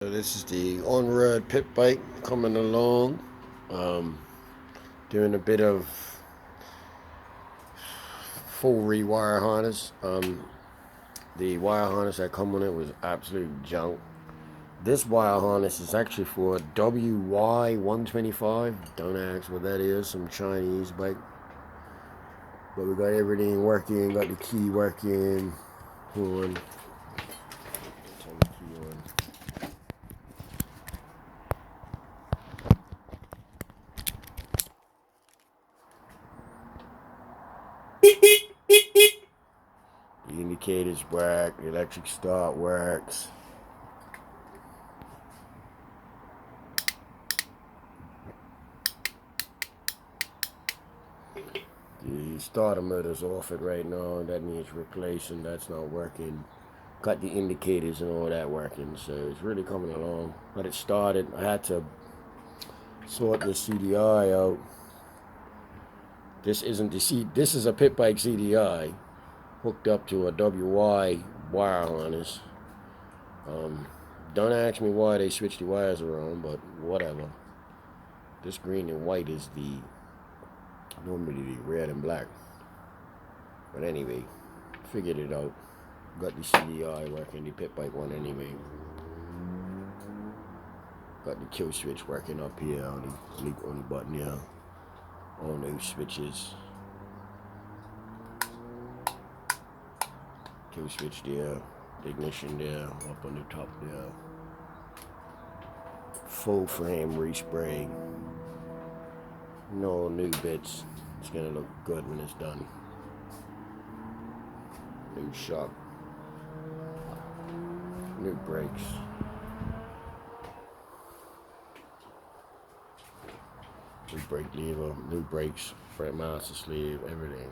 So this is the on-road pit bike coming along, um, doing a bit of full rewire harness. The wire harness that come on it was absolute junk. This wire harness is actually for WY125. Don't ask what that is, some Chinese bike. But we got everything working, got the key working. Hold on. Turn the key on. The indicators work, the electric start works. The starter motor's off it right now. That needs replacing. That's not working. Got the indicators and all that working, so it's really coming along. But it started. I had to sort the CDI out. This isn't the C. This is a pit bike CDI hooked up to a WY wire harness. Don't ask me why they switched the wires around, but whatever. This green and white is normally the red and black. But anyway, figured it out. Got the CDI working, the pit bike one anyway. Got the kill switch working up here on the button here. On those switches. Kill switch there, the ignition there, up on the top there. Full frame respray. No new bits. It's gonna look good when it's done. New shock. New brakes. New brake lever, new brakes, front master sleeve, everything.